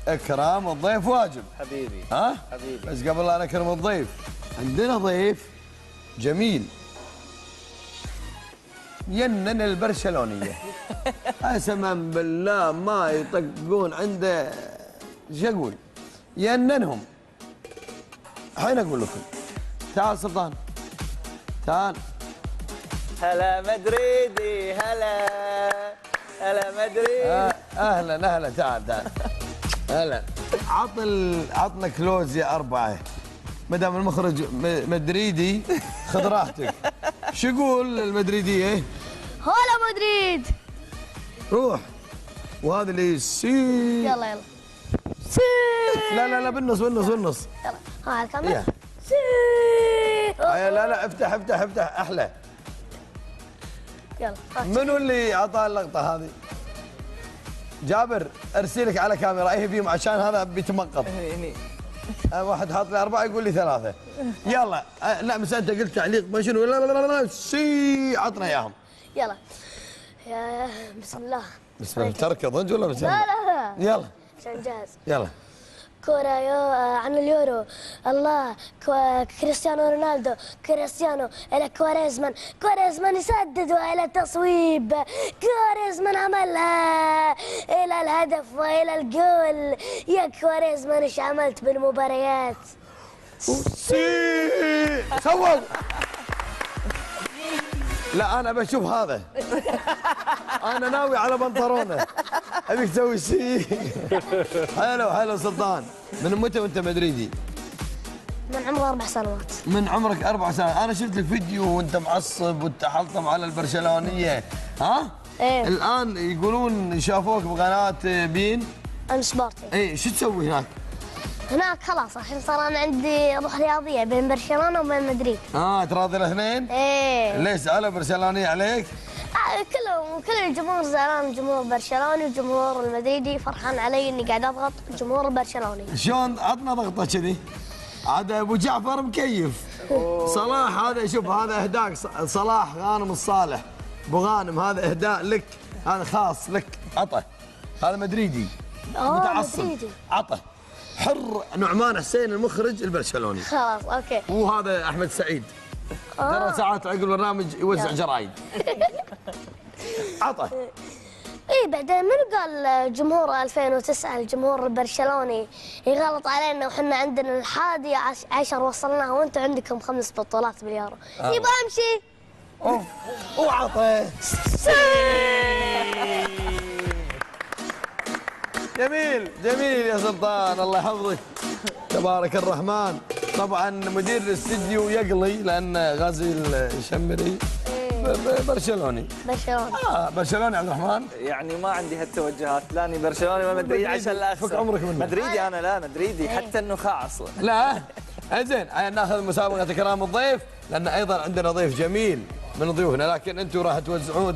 اكرام الضيف واجب. حبيبي. ها؟ حبيبي. بس قبل لا نكرم الضيف عندنا ضيف جميل ينن البرشلونيه. قسما بالله ما يطقون عنده. شو اقول؟ يننهم. الحين اقول لكم. تعال سلطان. تعال. هلا مدريدي هلا. هلا مدريدي. اهلا اهلا تعال تعال. هلا. عطنا كلوز يا اربعه. ما دام المخرج مدريدي خذ راحتك. شو يقول المدريديه؟ هلا مدريد. روح. وهذا اللي سي. يلا يلا. سي. لا بالنص يلا ها الكاميرا. سي. لا افتح احلى. يلا. منو اللي اعطاه اللقطه هذه؟ جابر ارسلك على كاميرا اي بيهم عشان هذا بيتمقط. هني. واحد حاط لي 4 يقول لي 3. يلا لا بس انت قلت تعليق ما شنو. لا سي عطنا اياهم. يلا. يا بسم الله. بسم الله تركض ولا بسم لا الله؟ لا يلا عشان جاهز. يلا. كرة عن اليورو. الله كريستيانو رونالدو. كريستيانو إلى كواريزمان. كواريزمان يسدد وإلى تصويب. كواريزمان عملها إلى الهدف وإلى الجول. يا كواريزمان إيش عملت بالمباريات؟ سي صور. لا انا بشوف هذا. انا ناوي على بنطلونه. ابيك تسوي سي. حلو سلطان. من متى وانت مدريدي؟ من عمر 4 سنوات. من عمرك 4 سنوات. انا شفت الفيديو وانت معصب وتحلطم على البرشلونيه. ها؟ ايه. الان يقولون شافوك بقناه بين ام سبورتي. ايه شو تسوي هناك؟ هناك خلاص الحين صار انا عندي روح رياضيه بين برشلونه وبين مدريد. تراضي الاثنين؟ ايه. ليش سالوا برشلونيه عليك؟ كل الجمهور زعلان. الجمهور البرشلوني والجمهور المدريدي فرحان علي اني قاعد اضغط الجمهور البرشلوني. شلون عطنا ضغطه كذي؟ عاد ابو جعفر مكيف. صلاح هذا شوف هذا اهداك. صلاح غانم الصالح. ابو غانم هذا اهداء لك. هذا خاص لك. عطه. هذا مدريدي. متعصب. مدريدي. عطه. حر نعمان حسين المخرج البرشلوني. خلاص اوكي. وهذا احمد سعيد. ترى ساعات عقب البرنامج يوزع جرايد. عطه. اي بعدين منو قال جمهور 2009 الجمهور البرشلوني يغلط علينا وحنا عندنا الحادي عشر وصلناها وانتم عندكم 5 بطولات باليورو. يبغى امشي. اوف. وعطه. جميل يا سلطان الله يحفظك. تبارك الرحمن. طبعا مدير الاستديو يقلي لان غازي الشمري برشلوني. برشلوني عبد الرحمن. يعني ما عندي هالتوجهات. لاني برشلوني ولا مدريدي عشان لا اخسر. فك عمرك منه. مدريدي انا. لا مدريدي حتى النخاع اصلا. لا زين ناخذ مسابقه كرام الضيف لان ايضا عندنا ضيف جميل من ضيوفنا لكن انتم راح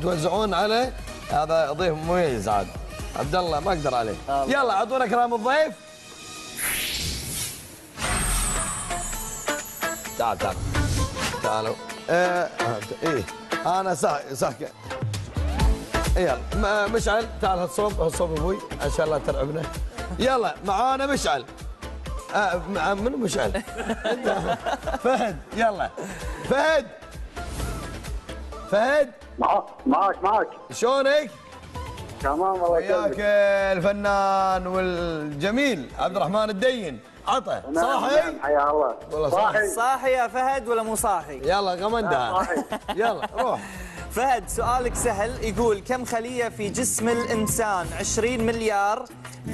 توزعون على هذا ضيف مميز عاد. عبد الله ما اقدر عليه. يلا اعطونا كرام الضيف. تعالوا. ايه انا صح. يلا مشعل تعال هالصوب ابوي عشان لا ترعبنا. يلا معانا مشعل. منو مشعل؟ فهد. يلا فهد. معك. شلونك؟ تمام الله يسلمك. وياك الفنان والجميل عبد الرحمن الدين. عطى صاحي. حيا الله. صاحي يا فهد ولا مو صاحي؟ يلا غمندها. يلا روح. فهد سؤالك سهل. يقول كم خلية في جسم الإنسان؟ 20 مليار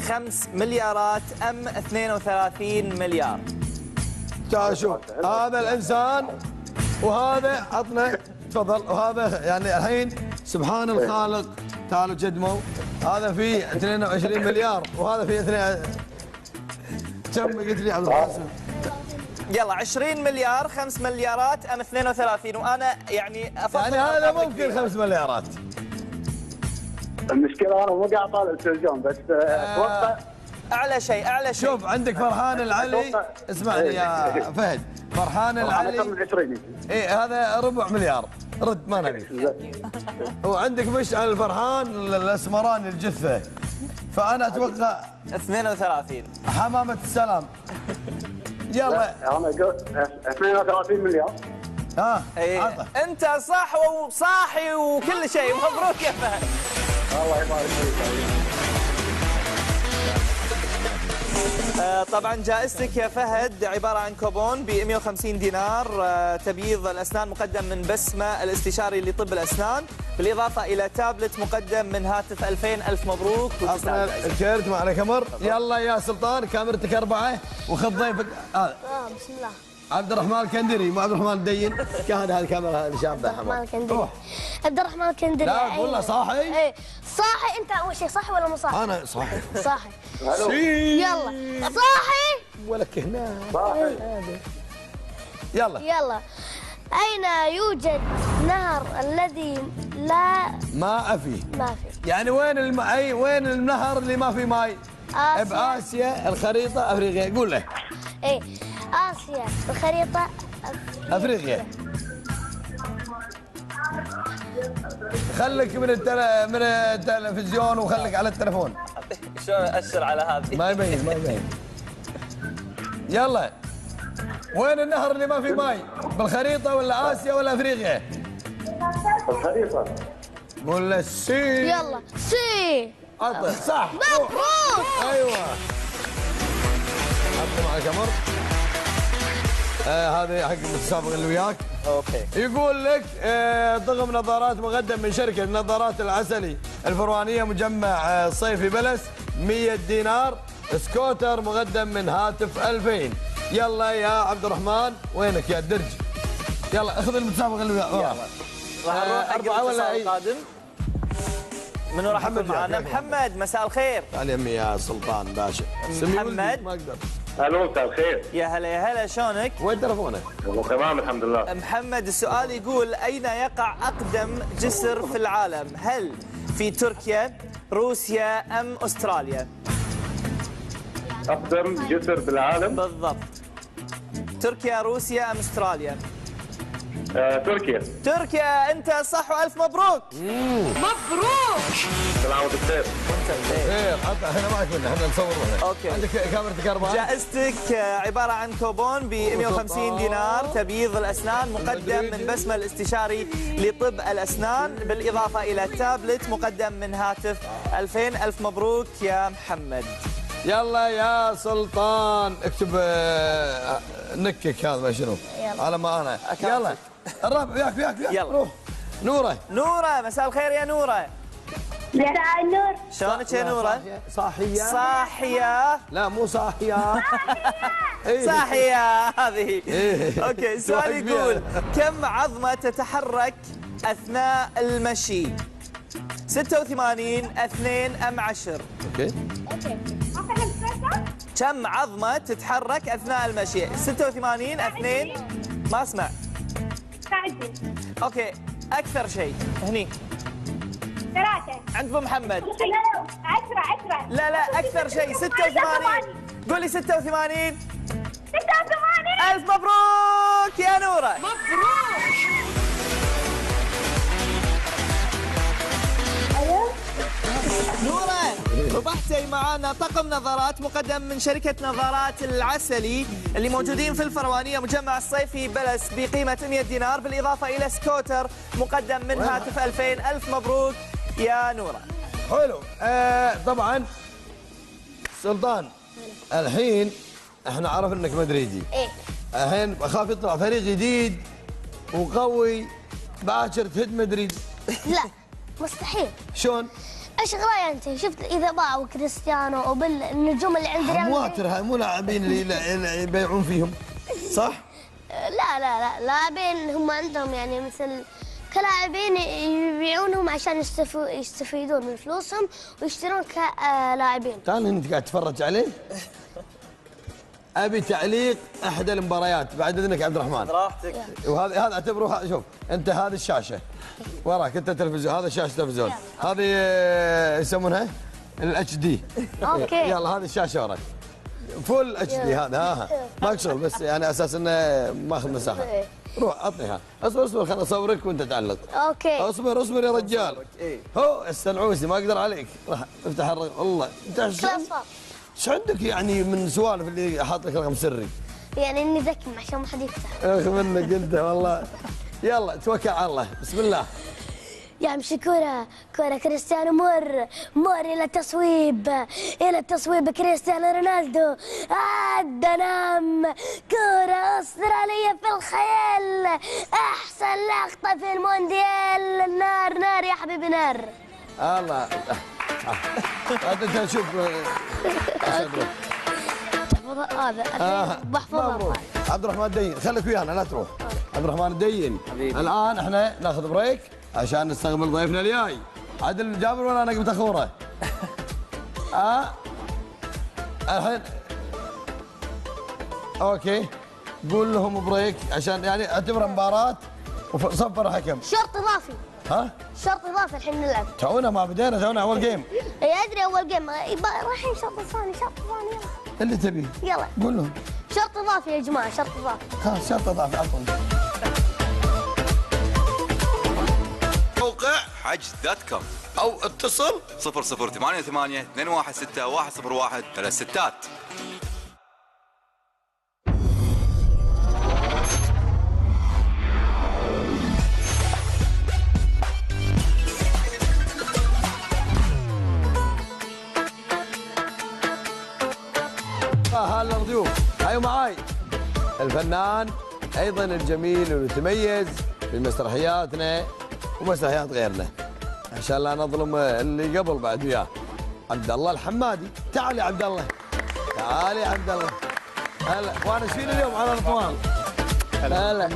5 مليارات أم 32 مليار؟ تعال شوف هذا الإنسان وهذا عطنا تفضل. وهذا يعني الحين سبحان الخالق. تعالوا جدموا. هذا فيه 22 مليار وهذا فيه 2. كم قلت لي عبد القاسم؟ يلا 20 مليار 5 مليارات ام 32 وانا يعني افضل يعني هذا ممكن 5 مليارات. المشكله انا مو قاعد طالع التلفزيون بس اتوقع اعلى شيء. شوف عندك فرحان العلي. اسمعني يا فهد. فرحان العلي. من 20. ايه هذا ربع مليار. رد ما نبي. وعندك مشعل الفرحان الاسمراني الجثه. فانا اتوقع 32. حمامة السلام. يلا انا قلت 32 مليار. ها اي عطى. انت صح وصاحي وكل شيء. مبروك يا فهد. الله يبارك فيك. طبعا جائزتك يا فهد عبارة عن كوبون ب 150 دينار تبييض الأسنان مقدم من بسمة الاستشاري لطب الأسنان، بالإضافة إلى تابلت مقدم من هاتف 2000. ألف مبروك. عطنا الكرت معنا كمر. يلا يا سلطان كاميرتك 4 وخذ ضيفك هذا. بسم الله. عبد الرحمن الكندري مو عبد الرحمن الدين. كان هذه الكاميرا هذه شابه عبد الرحمن حمار. الكندري. روح. عبد الرحمن الكندري. لا والله صاحي. ايه صاحي. انت اول شيء صاحي ولا مو صاحي؟ انا صاحي. صاحي. شي. يلا صاحي. ولك هنا. صاحي. يلا. يلا. أين يوجد نهر الذي لا ما فيه. ما في؟ يعني وين وين النهر اللي ما فيه ماي؟ آسيا. بآسيا، الخريطة، افريقيا، قول له. ايه آسيا الخريطة افريقيا. خليك من التلفزيون وخليك على التلفون. شلون أشر على هذه؟ ما يبين ما يبين. يلا وين النهر اللي ما فيه ماي؟ بالخريطة ولا آسيا ولا افريقيا؟ الخريطة. قول له سي. يلا سي. عطل صح. مبروك. ايوه. حط معك امر. هذه حق المتسابق اللي وياك. اوكي. يقول لك طقم نظارات مقدم من شركة نظارات العسلي الفروانية مجمع صيفي بلس 100 دينار. سكوتر مقدم من هاتف 2000. يلا يا عبد الرحمن وينك يا الدرج؟ يلا اخذ المتسابق اللي وياك. راح نروح حق 4 ولا الاتصال أي؟ القادم. منو راح يكون معنا؟ محمد. مساء الخير. تعال يمي يا سلطان باشا. محمد. ما اقدر. الو مساء الخير. يا هلا يا هلا، شلونك؟ وين تلفونك؟ والله تمام الحمد لله. محمد السؤال يقول أين يقع أقدم جسر في العالم؟ هل في تركيا، روسيا أم أستراليا؟ اقدم جسر بالعالم. بالضبط. تركيا، روسيا أم أستراليا؟ تركيا. تركيا. أنت صح وألف مبروك. كل عام وانت بخير. خير حط احنا معك منه احنا نصور هنا. أوكي. عندك كاميرتك 4. جائزتك عبارة عن كوبون ب 150 دينار تبييض الأسنان مقدم من بسمة الاستشاري لطب الأسنان، بالإضافة إلى تابلت مقدم من هاتف 2000. ألف مبروك يا محمد. يلا يا سلطان اكتب نكك هذا ما شنو يلا. على ما انا. يلا الرابع وياك يلا. روح. نوره. نورة. مساء الخير يا نورة. مساء النور. شلونك يا نورة؟ صاحية. صاحية. لا مو صاحية. إيه. صاحية هذه. إيه. اوكي. السؤال يقول كم عظمة تتحرك أثناء المشي؟ 86، 2 أم 10؟ اوكي. كم عظمة تتحرك أثناء المشي؟ 86، 2 ما اسمع. اوكي. أكثر شيء هني 3 عند ابو محمد. 10 لا لا أكثر شيء 86. قولي 86. 86. ألف مبروك يا نورة. نورة ربحتي معنا طقم نظارات مقدم من شركة نظارات العسلي اللي موجودين في الفروانية مجمع الصيفي بلس بقيمة 100 دينار، بالإضافة إلى سكوتر مقدم من هاتف 2000. ألف مبروك يا نورة. حلو. طبعا سلطان الحين احنا عرف انك مدريدي. ايه الحين اخاف يطلع فريق جديد وقوي باكر تهد مدريد. لا مستحيل. شلون؟ ايش رايك انت؟ شفت اذا باعوا كريستيانو وبالنجوم اللي عند ريال اموات مدريد؟ مو لاعبين اللي يبيعون فيهم صح؟ لا لاعبين هم عندهم يعني مثل كلاعبين يبيعونهم عشان يستفيدون من فلوسهم ويشترون كلاعبين. تعال هنا انت قاعد تتفرج عليه. ابي تعليق احدى المباريات بعد اذنك عبد الرحمن. راحتك. وهذا اعتبره شوف انت هذه الشاشه وراك انت تلفزيون، هذا شاشه تلفزيون، هذه يسمونها الاتش دي. اوكي. يلا هذه الشاشه وراك فول اتش دي هذا. ها ماك شغل بس يعني اساس انه ماخذ مساحه. روح عطني ها. اصبر خليني اصورك وانت تعلق. اوكي. اصبر يا رجال. هو السنعوسي ما اقدر عليك. راح افتح والله انت ايش عندك يعني من سوالف اللي حاط لك رقم سري؟ يعني اني ذكي عشان ما حد يفتح. اخ منك انت والله. يلا توكل على الله، بسم الله. يمشي كرة كريستيانو مر إلى التصويب كريستيانو رونالدو الدنام. كرة أسترالية في الخيال، أحسن لقطة في المونديال. نار يا حبيبي نار. الله انت شوف هذا بحفظها. مبروك عبد الرحمن الدين، خليك ويانا لا تروح. عبد الرحمن الدين الان احنا ناخذ بريك عشان نستقبل ضيفنا الجاي. عادل جابر ولا انا قمت اخوره؟ الحين اوكي قول لهم بريك عشان يعني اعتبرها مباراة وصفر حكم. شرط اضافي. ها؟ شرط اضافي الحين نلعب. تونا ما بدينا، تونا اول جيم. اي ادري اول جيم رايحين شرط ثاني يلا. اللي تبي يلا قول لهم. شرط اضافي يا جماعه، شرط اضافي. ها شرط اضافي عطهم. موقع حجز.com او اتصل 0088 216 101 36. هلا الضيوف، هاي معاي الفنان ايضا الجميل والمتميز في مسرحياتنا ومسرحيات غيرنا، عشان لا نظلم اللي قبل بعد وياه. عبد الله الحمادي، تعال يا عبد الله. تعال يا عبد الله. هلا، وانا شيل اليوم على رضوان. هلا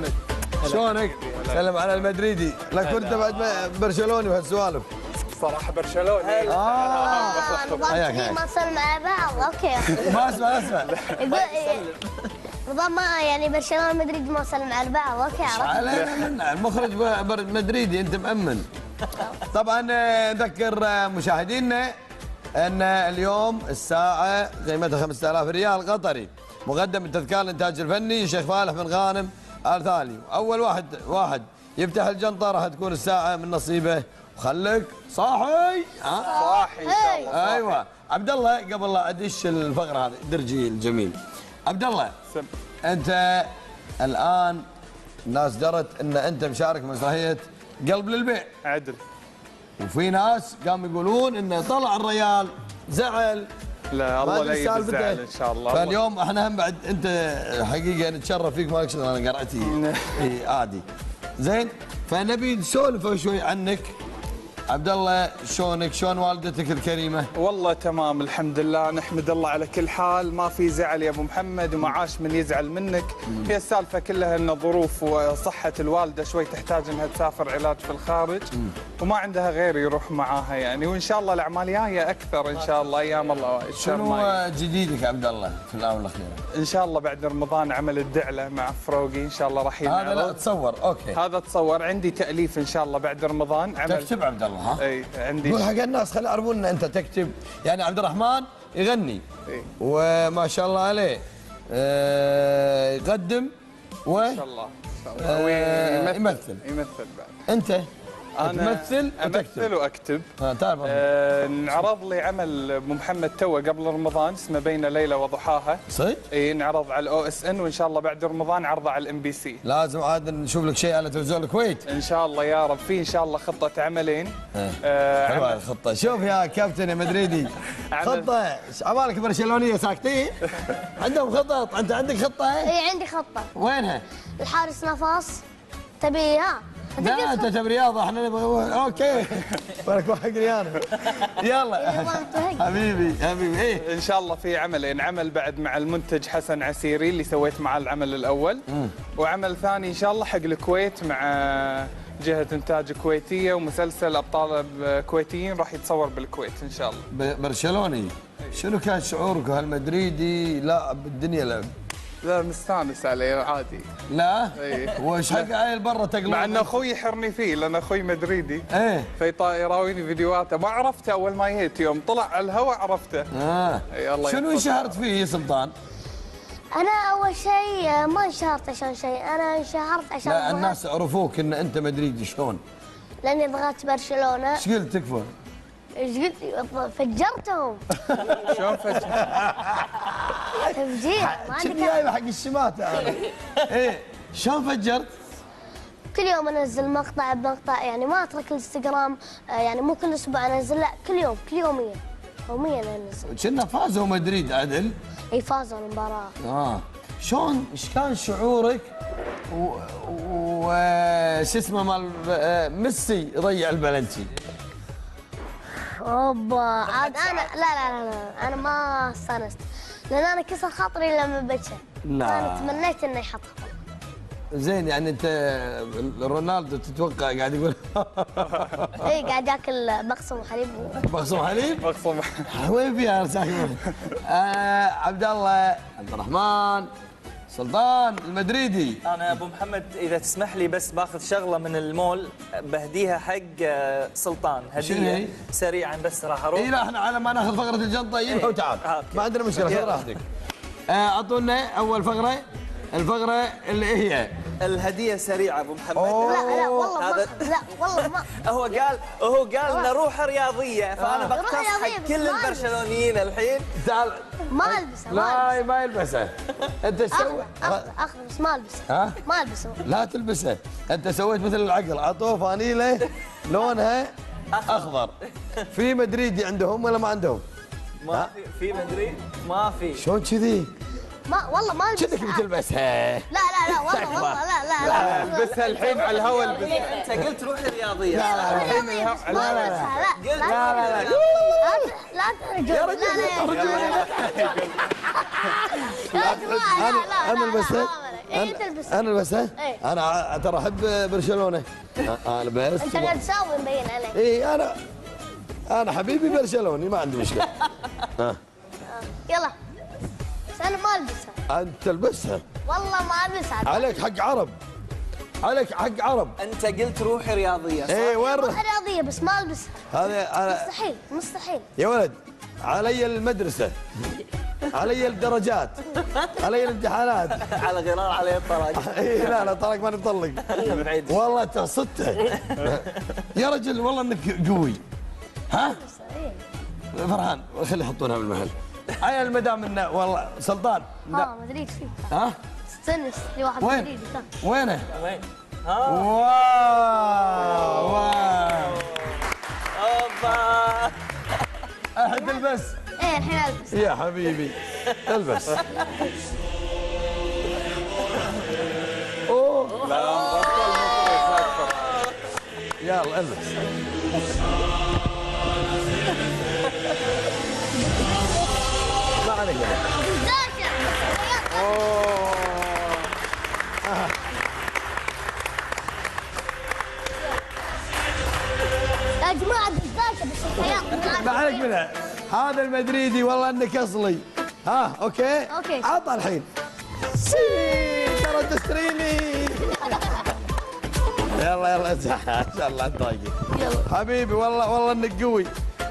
شلونك؟ سلم على المدريدي، لا كنت بعد برشلوني وهالسوالف. صراحة برشلوني. نظام ما نسلم على بعض. اوكي ما اسمع نظام ما يعني برشلونه مدريد ما نسلم على بعض. اوكي عرفت. علينا المخرج مدريدي انت مأمن. طبعا نذكر مشاهدينا ان اليوم الساعه قيمتها 5000 ريال قطري، مقدم التذكار الانتاج الفني الشيخ فالح بن غانم آل ثاني. اول واحد يفتح الجنطه راح تكون الساعه من نصيبه. وخليك صاحي. صاحي ان شاء الله. ايوه عبد الله، قبل لا ادش الفقره هذه درجي الجميل. عبد الله انت الان الناس درت ان انت مشارك مسرحيه قلب للبيع. عدل. وفي ناس قاموا يقولون انه طلع الريال زعل. لا الله لا يزعل ان شاء الله. فاليوم احنا هم بعد انت حقيقه نتشرف فيك، مالك شغل انا قرأتي عادي. زين فنبي نسولف شوي عنك عبد الله. شلونك؟ شلون والدتك الكريمه؟ والله تمام الحمد لله، نحمد الله على كل حال، ما في زعل يا ابو محمد وما عاش من يزعل منك. هي السالفه كلها ان ظروف وصحه الوالده شوي تحتاج انها تسافر علاج في الخارج وما عندها غير يروح معاها يعني، وان شاء الله الاعمال جايه اكثر ان شاء الله ايام الله. شنو جديدك عبد الله في الاونه الاخيره؟ ان شاء الله بعد رمضان عمل الدعله مع فروقي ان شاء الله راح ينعرض. هذا لا تصور اوكي. هذا تصور، عندي تاليف ان شاء الله بعد رمضان عمل. تكتب عبد الله ها؟ اي عندي. قول حق الناس خلي يعرفون ان انت تكتب، يعني عبد الرحمن يغني إيه؟ وما شاء الله عليه يقدم ان شاء الله يمثل بعد. انت أنا تمثل امثل واكتب. تعرف انعرض لي عمل ابو محمد توه قبل رمضان اسمه بين ليله وضحاها. صدق؟ اي انعرض على OSN وان شاء الله بعد رمضان عرضه على MBC. لازم عاد نشوف لك شيء على تلفزيون الكويت ان شاء الله يا رب. في ان شاء الله خطه عملين. حلوه الخطه. شوف يا كابتن يا مدريدي خطه عبالك برشلونيه ساكتين عندهم خطط. انت عندك خطه؟ اي عندي خطه. وينها؟ الحارس نفاس تبيها. لا انت تبي رياضه احنا نبغى. اوكي بالك وحقني انا. يلا حبيبي ايه ان شاء الله في عملين، عمل بعد مع المنتج حسن عسيري اللي سويت معاه العمل الاول وعمل ثاني ان شاء الله حق الكويت مع جهه انتاج كويتيه ومسلسل ابطال كويتيين راح يتصور بالكويت ان شاء الله. برشلوني. شنو كان شعورك هالمدريدي لاعب بالدنيا لعب؟ لا مستانس عليه عادي. لا؟ ايه وش حق عيل برا تقلب؟ مع ان اخوي يحرني فيه لان اخوي مدريدي. ايه يراويني فيديوهاته ما عرفته اول ما جيت، يوم طلع على الهواء عرفته. الله شنو انشهرت فيه يا سلطان؟ انا اول شيء ما انشهرت عشان شيء، انا انشهرت عشان لا الناس عرفوك ان انت مدريدي. شلون؟ لاني ضغطت برشلونه. ايش قلت تكفى؟ ايش قلت؟ فجرتهم. شلون فجأة؟ تفجير ما كنت عندك. جايبه حق الشماتة انا. ايه شلون فجرت؟ كل يوم انزل مقطع بمقطع، يعني ما اترك الانستغرام، يعني مو كل اسبوع انزل، لا كل يوم يوميا انزل. كنا فازوا مدريد عدل. اي فازوا المباراه. شلون ايش كان شعورك و شو اسمه مال ميسي ضيع البلنتي؟ اوبا عاد انا لا انا ما استانست، لان انا كسر خاطري لما بكى. لا. انا تمنيت انه يحطها. زين يعني انت رونالدو تتوقع قاعد يقول اي قاعد ياكل بقسم وحليب بقسم حليب؟ مقصوم. وين فيها ساكن؟ عبد الله، عبد الرحمن، سلطان المدريدي. انا ابو محمد اذا تسمح لي بس باخذ شغله من المول بهديها حق سلطان، شنو هي؟ هديه سريعا بس راح اروح. اي لا احنا على ما ناخذ فقره الجنطه ينهى وتعال، أوكي. ما عندنا مشكله، خذ يلا. راحتك. اعطونا اول فقره، الفقره اللي هي الهديه سريعه ابو محمد. لا والله ما هذا- لا والله ما هو قال لنا روح رياضيه، فانا روح بقتص رياضية حق بس كل ما ألبس. البرشلونيين الحين. تعال. ما البسه. لا ما يلبسه. انت تسوي اخذ بس ما البسه. ها؟ ما البسه. لا تلبسه، انت سويت مثل العقل، عطوه فانيله لونها اخضر. في مدريدي عندهم ولا ما عندهم؟ ما في مدريد ما في. شلون كذي؟ ما والله ما البسه. كأنك بتلبسها. لا والله لا البسها الحين على الهواء البسها. انت قلت روح الرياضيه. لا انا البسها. انا البسها. إيه. انا ترى احب برشلونه. انا بس انت قاعد تساوي مبين عليك. اي انا حبيبي برشلوني ما عندي مشكله. يلا بس انا ما البسها. انت تلبسها. والله ما البسها. عليك حق عرب، عليك حق عرب. انت قلت روح رياضيه صح؟ اي وين روح رياضيه بس ما البسها. هذا مستحيل. يا ولد، علي المدرسه، علي الدرجات، علي الامتحانات. على غرار عليه الطلاق. اي لا طارق ما نطلق. بعيد. والله انت صدته يا رجل، والله انك قوي. ها؟ فرحان خلي يحطونها بالمحل. عيل المدام انه والله سلطان. مدريد فيه. ها؟ استنى في واحد وين؟ مدريدي كان. وينه؟ وين؟ واو اوبا. احد البس. ايه الحين البس. يا حبيبي البس. اوه يلا البس. ما عليك. يا جماعه دزاشه بس الخياط ما عليك منها، هذا المدريدي والله انك اصلي. ها اوكي؟ عطى الحين. ترى تستريني. يلا ان شاء الله انت رايقين. حبيبي والله انك قوي،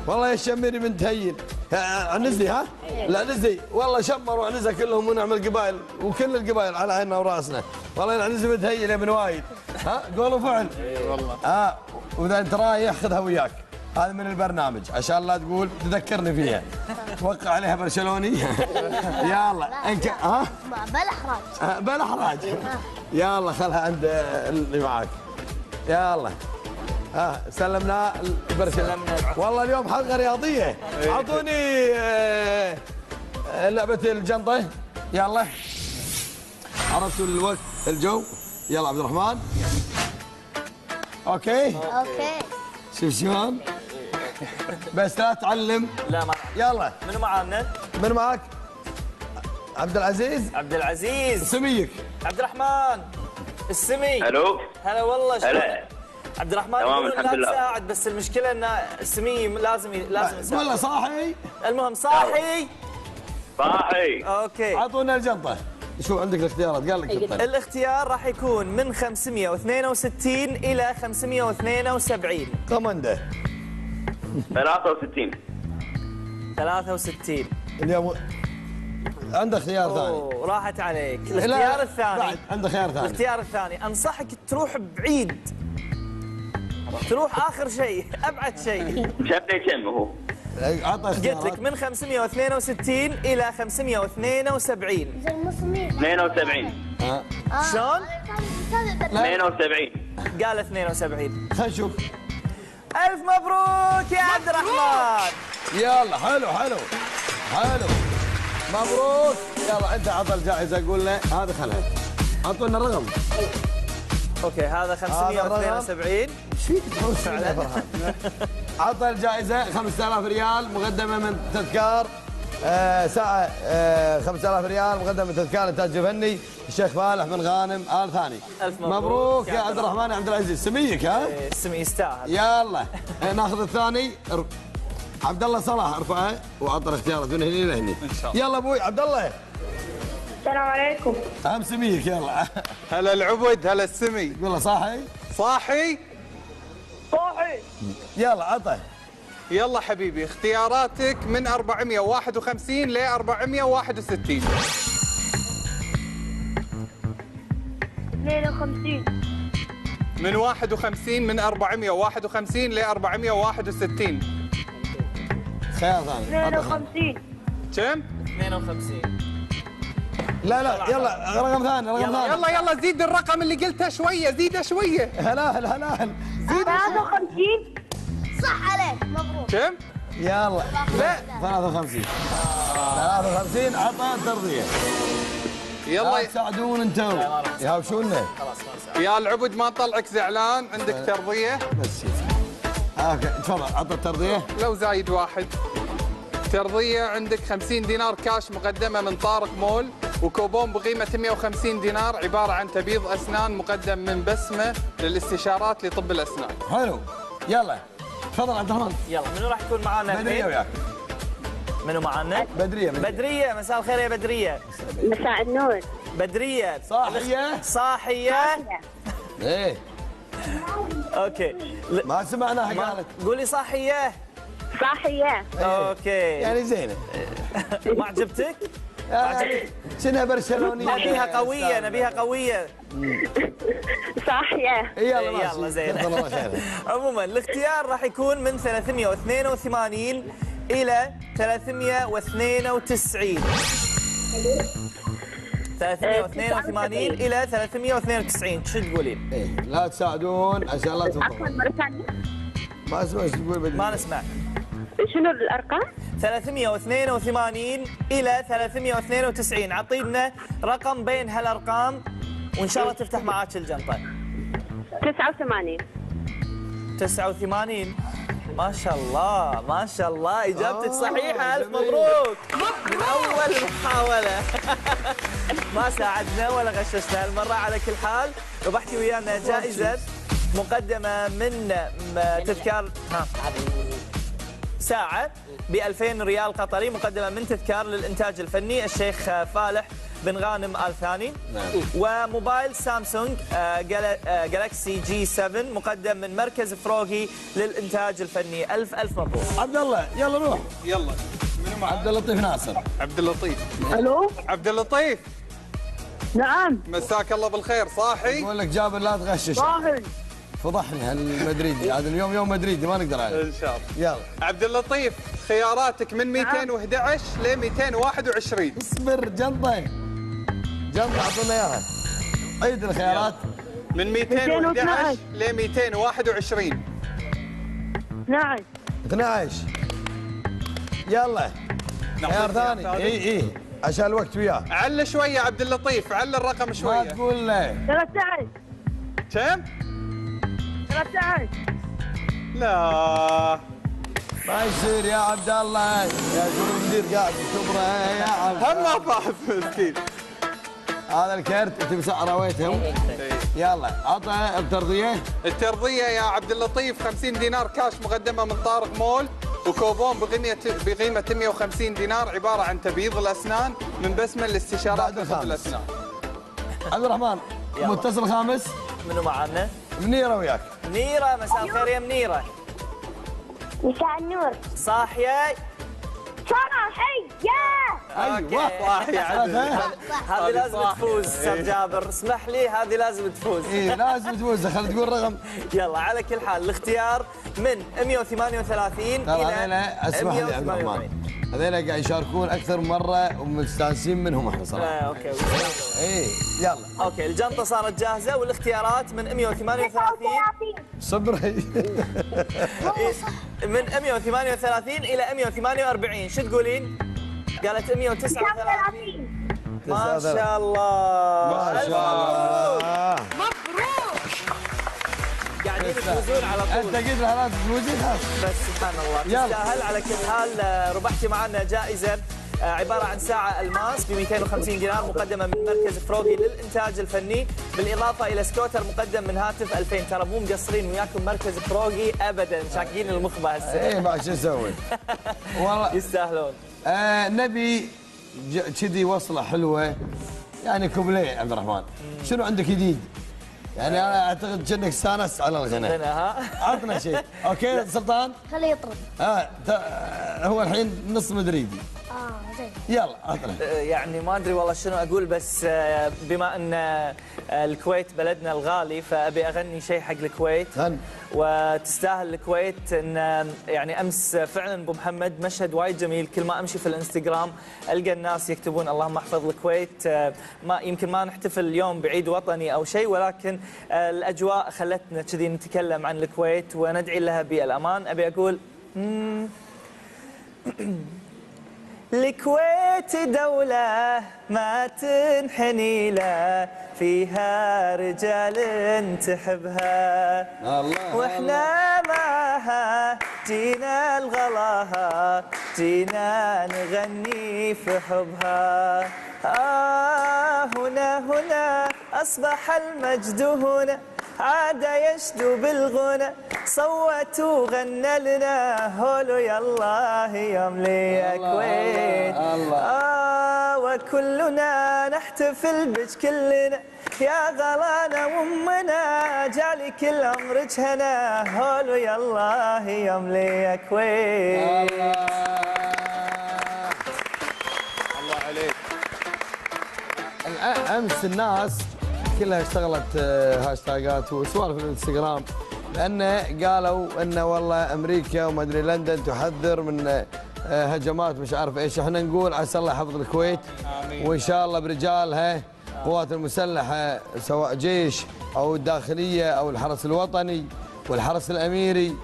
والله يا الشميري بنت هين. عنزي ها؟ لا نزي، والله شمروا عنزه كلهم ونعم القبائل وكل القبائل على عيننا وراسنا، والله العنزه بنت هين يا ابن وايد. ها قول وفعل. اي والله. واذا انت رايح خذها وياك، هذا من البرنامج عشان لا تقول تذكرني فيها. توقع عليها برشلوني. يلا انك بلا احراج. بلا احراج. يلا خلها عند اللي معاك. يلا سلمنا برشلونة. والله اليوم حلقه رياضيه. اعطوني لعبه الجنطه. يلا عرفتوا الوقت الجو. يلا عبد الرحمن. اوكي شوف شلون بس لا تعلم. لا ما. يلا منو معانا؟ من معك؟ عبد العزيز. عبد العزيز. سميك. عبد الرحمن السمي. الو. هلا والله. هلا. عبد الرحمن تمام يقولون الحمد لا لله. تساعد، بس المشكله ان السمي لازم يساعد. والله صاحي. المهم صاحي. صاحي. اوكي. اعطونا الجنطه. شو عندك الاختيارات؟ قال لك جنطه. الاختيار راح يكون من 562 الى 572. كوماندا 63. 63. اليوم عندك خيار ثاني. اوه راحت عليك. لا، الاختيار الثاني. بعد عندك خيار ثاني. الاختيار الثاني انصحك تروح بعيد. تروح اخر شيء ابعد شيء. كم هو؟ عطى قلت اختيارات. لك من 562 الى 572. 72. شلون؟ 72. قال 72. خلينا نشوف. الف مبروك يا عبد الرحمن. يلا حلو حلو حلو مبروك. يلا انت عطى الجائزه قول له هذا خلها. اعطونا الرقم. اوكي هذا 572. ايش فيك تحوس يا فرحان؟ عطى الجائزه 5000 ريال مقدمه من تذكار ساعه 5000 ريال مقدمه من تذكار انتاج فني الشيخ فالح بن غانم آل ثاني. ألف مبروك مبروك يا عبد الرحمن يا عبد العزيز. سميك ها؟ اسمي يستاهل. يلا ناخذ الثاني. عبد الله صلاح ارفعه وعطى الاختيارات من هنا لهني. إن شاء الله. يلا ابوي عبد الله. السلام عليكم. اهم سميك يلا. هلا العبد هلا السمي. قول له صاحي. صاحي. صاحي. يلا عطى. يلا حبيبي اختياراتك من 451 ل 461. 52. من 51 من 451 ل 461. خيار ثاني. 52. كم؟ 52. لا لا يلا رقم ثاني رقم ثاني. يلا يلا زيد الرقم اللي قلته شويه زيده شويه. هلال هلال. 53. صح عليك مبروك. كم؟ يلا لا 53. 53 عطى ترضيه. يلا لا تساعدون انتم يهاوشونا. يا العبد ما طلعك زعلان عندك ترضيه. بس اوكي تفضل عطى الترضيه. لو زايد واحد. ترضيه عندك 50 دينار كاش مقدمه من طارق مول وكوبون بقيمه 150 دينار عباره عن تبييض اسنان مقدم من بسمه للاستشارات لطب الاسنان. حلو يلا تفضل عبد الرحمن. يلا منو راح يكون معانا بدريه الحين؟ وياك. منو معانا؟ بدريه بدرية. مساء الخير يا بدرية. مساء النور. بدرية صاحيه. صاحية. ايه اوكي ما سمعناها قالت. قولي صاحية. صاحية. اوكي يعني زينه. ما عجبتك؟ شنها برشلونيه. نبيها قوية نبيها قوية. صاحية. يلا ماشي. يلا زين. جزاك الله خير. عموما الاختيار راح يكون من 382 إلى 392. 382 إلى 392. شو تقولين؟ إيه لا تساعدون عشان لا عفوا تنطلق. مرة ثانية. ما اسمع ايش تقول بدري. ما نسمع. شنو الأرقام؟ 382 إلى 392. عطينا رقم بين هالأرقام وإن شاء الله تفتح معاك الجنطة. 89. 89. ما شاء الله ما شاء الله إجابتك صحيحة. ألف مبروك من أول محاولة. ما ساعدنا ولا غششنا هالمرة. على كل حال ربحتي ويانا جائزة مقدمة من تذكار ساعة ب 2000 ريال قطري مقدمة من تذكار للإنتاج الفني الشيخ فالح بن غانم آل ثاني. وموبايل سامسونج جالاكسي جي 7 مقدم من مركز فروغي للإنتاج الفني. ألف ألف مبروك. عبد الله يلا روح. يلا عبد اللطيف ناصر. عبد اللطيف. ألو. عبد اللطيف نعم. مساك الله بالخير. صاحي. يقول لك جابر لا تغشش. صاحي. فضحني هالمدريدي هذا اليوم يوم مدريدي ما نقدر عليه. ان شاء الله. يلا عبد اللطيف خياراتك من 211 ل 221. اصبر جنطه اعطونا اياها. عيد الخيارات. من 211 ل 221. 12. 12. يلا خيار ثاني. اي عشان الوقت وياه. عل شويه عبد اللطيف عل الرقم ما شويه. تقول له 13. كم؟ 13. لا ما يصير يا عبد الله. يا شوف المدير قاعد بكبره يا عبد. هم ما فاهم مسكين. هذا الكرت انت رويتهم. يلا عطى الترضيه. الترضيه يا عبد اللطيف 50 دينار كاش مقدمه من طارق مول وكوبون بقيمه 150 دينار عباره عن تبييض الاسنان من بسمه الاستشارات بعد لطب الخامس. الاسنان. عبد الرحمن متصل خامس. منو معنا؟ منيره وياك. منيرة. مساء الخير يا منيرة. مساء النور. صاحية. ايوه صح يا عدل. هذه لازم تفوز استاذ جابر، اسمح لي هذه لازم تفوز. اي لازم تفوز. خلينا تقول رقم. يلا على كل حال الاختيار من 138 ترى الى هذيلا اسمح لي عبد الرحمن، هذيلا قاعد يشاركون اكثر من مره ومستانسين منهم احنا صراحه. اوكي اي يلا. اوكي الجنطه صارت جاهزه والاختيارات من 138 صبري. من 138 الى 148. شو تقولين؟ قالت 139. ما شاء الله ما شاء الله. قاعدين يفوزون على طول. انت قلت لها تفوزين بس سبحان الله تستاهل. على كل حال ربحتي معنا جائزه عباره عن ساعه الماس ب 250 دينار مقدمه من مركز فروغي للانتاج الفني، بالاضافه الى سكوتر مقدم من هاتف 2000. ترى مو مقصرين وياكم مركز فروغي ابدا، شاكين المخبه هسه. اي ما شو نسوي والله يستاهلون. نبي كذي وصله حلوه يعني كوبليه. عبد الرحمن شنو عندك جديد؟ يعني انا اعتقد كأنك استانست على الغناء. عطنا شيء. اوكي سلطان؟ خليه يطرب. هو الحين نص مدريدي. زين. يلا عطنا. يعني ما ادري والله شنو اقول، بس بما ان الكويت بلدنا الغالي فابي اغني شيء حق الكويت. وتستاهل الكويت. ان يعني امس فعلا ابو محمد مشهد وايد جميل، كل ما امشي في الانستغرام القى الناس يكتبون اللهم احفظ الكويت. ما يمكن ما نحتفل اليوم بعيد وطني او شيء، ولكن الاجواء خلتنا كذي نتكلم عن الكويت وندعي لها بالامان. ابي اقول الكويت دولة ما تنحني له، فيها رجال تحبها الله واحنا معها جينا الغلاها، جينا نغني في حبها. هنا أصبح المجد هنا، عاد يشدو بالغنى، صوت وغنى لنا هولو يلا يملي يا كويت. وكلنا نحتفل بك كلنا يا غلانا وامنا، جالي كل عمرك هنا هولو يلا يملي يا كويت. الله عليك. امس الناس كلها اشتغلت هاشتاجات وسوالف الانستغرام، لانه قالوا انه والله امريكا وما ادري لندن تحذر من هجمات مش عارف ايش. احنا نقول عسى الله يحفظ الكويت وان شاء الله برجالها القوات المسلحه سواء جيش او الداخليه او الحرس الوطني والحرس الاميري،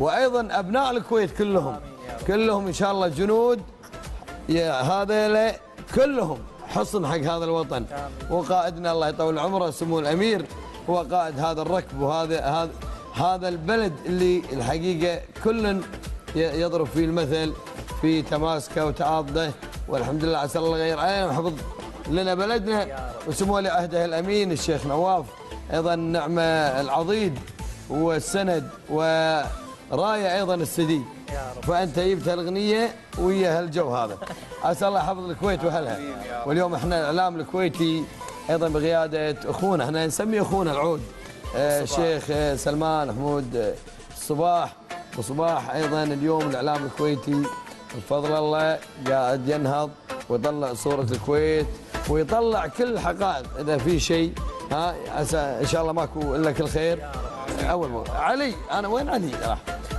وايضا ابناء الكويت كلهم ان شاء الله جنود هذيلا كلهم حصن حق هذا الوطن. وقائدنا الله يطول عمره سمو الامير هو قائد هذا الركب وهذا البلد اللي الحقيقه كل يضرب فيه المثل في تماسكه وتعاضده، والحمد لله عسى الله يغير علينا ويحفظ لنا بلدنا. وسمو ولي عهده الامين الشيخ نواف ايضا نعمه العضيد والسند ورايه ايضا السدي. فانت جبت هالاغنيه ويا هالجو هذا. عسى الله يحفظ الكويت واهلها. واليوم احنا الاعلام الكويتي ايضا بقياده اخونا، احنا نسميه اخونا العود الشيخ سلمان حمود الصباح. وصباح ايضا اليوم الاعلام الكويتي بفضل الله قاعد ينهض ويطلع صوره الكويت ويطلع كل الحقائق. اذا في شيء ان شاء الله ماكو الا كل خير. اول مرة علي، انا وين علي راح؟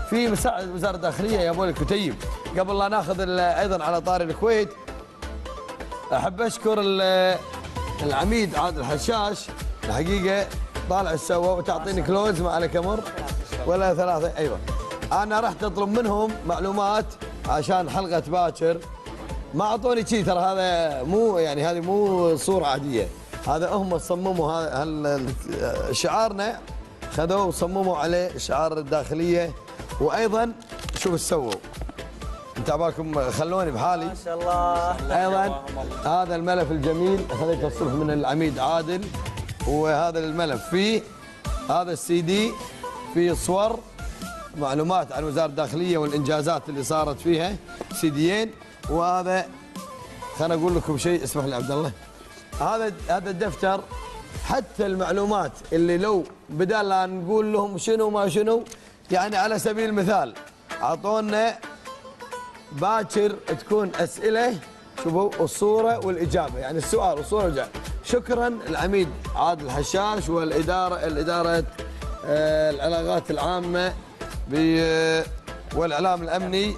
في مساعد وزاره الداخليه يا ابو الكتيب. قبل لا ناخذ ايضا على طاري الكويت، احب اشكر العميد عادل حشاش. الحقيقه طالع السوا وتعطيني كلوز ما عليك امر ولا ثلاثه. ايوه انا رحت اطلب منهم معلومات عشان حلقه باكر، ما اعطوني شيء. ترى هذا مو يعني هذه مو صوره عاديه، هذا هم صمموا هذا شعارنا، خذوه وصمموا عليه شعار الداخليه. وايضا شوف ايش سووا، انت عباكم خلوني بحالي ما شاء الله. ايضا هذا الملف الجميل خذيت الصلح من العميد عادل، وهذا الملف فيه هذا السي دي فيه صور معلومات عن وزاره الداخليه والانجازات اللي صارت فيها، سيديين. وهذا خليني اقول لكم شيء، اسمح لي عبد الله، هذا الدفتر حتى المعلومات اللي لو بدال لا نقول لهم شنو ما شنو، يعني على سبيل المثال اعطونا باكر تكون اسئله شوفوا الصوره والاجابه، يعني السؤال والصوره والاجابه. شكرا العميد عادل الحشاش الاداره العلاقات العامه والاعلام الامني،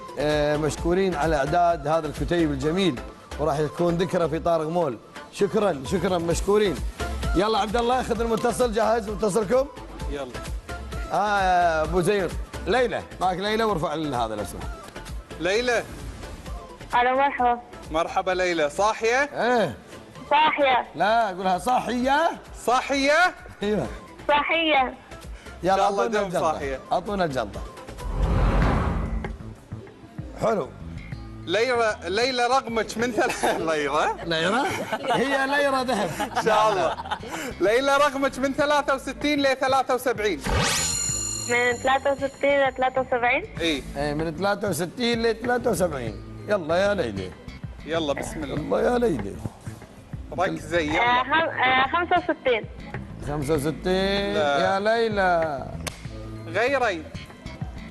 مشكورين على اعداد هذا الكتيب الجميل، وراح يكون ذكرى في طارق مول. شكرا مشكورين. يلا عبد الله خذ المتصل، جاهز متصلكم؟ يلا. ابو زير. ليلى معك ليلى، وارفع هذا لو سمحت. ليلى. الو مرحبا. مرحبا ليلى، صاحيه؟ ايه صاحية. لا قولها صاحيه. صاحيه؟ ايوه صاحية. يلا إن شاء الله اعطونا دوم الجنطه، صاحية. اعطونا الجنطه. حلو. ليلى رقمك من ليرة؟ ليره؟ هي ليره ذهب ان شاء الله. ليلى رقمك من 63 ل 73. من 63 ل 73. اي ايه من 63 ل 73. يلا يا ليلى. يلا بسم الله. الله يا ليلى. ركزي يلا. 65. 65 لا. يا ليلى. غيري.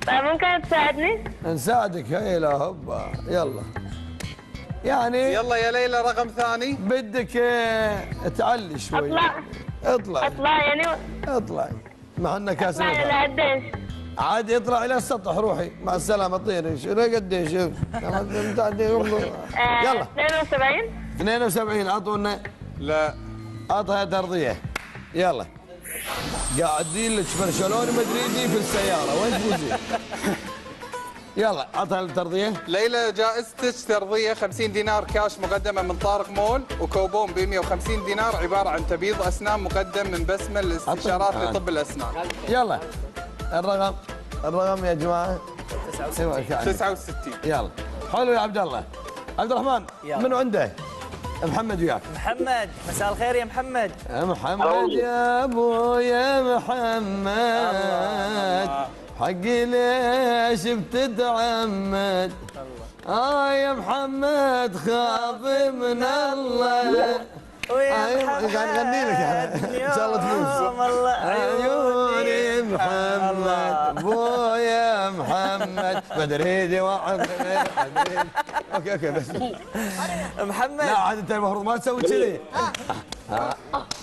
طيب ممكن تساعدني؟ نساعدك هيلا هوبا يلا. يعني يلا يا ليلى رقم ثاني. بدك تعلي شوي. اطلع اطلع يعني. اطلع مع انك اطلع كاسر. الى قديش؟ عادي اطلع الى السطح، روحي مع السلامه طيري. شنو قديش؟ يلا 72. 72. اعطونا. لا. اعطها ترضيه. يلا قاعدين لك برشلونه مدريدي في السياره، وين تفوزين؟ يلا اعطها الترضيه. ليلى جائزتك ترضيه 50 دينار كاش مقدمه من طارق مول، وكوبون ب 150 دينار عباره عن تبييض اسنان مقدم من بسمه للاستشارات لطب الاسنان. يلا الرقم يا جماعه 69. يلا حلو يا عبد الله. عبد الرحمن منو عنده؟ محمد وياك. محمد مساء الخير يا محمد. يا محمد يا ابو يا محمد، حقي ليش بتتعمد؟ يا محمد خاف من الله. ويا محمد قاعد نغني لك ان شاء الله تفوز. عيوني محمد ابو يا محمد مدريدي واحد. اوكي بس محمد. لا عاد انت المفروض ما تسوي كذي.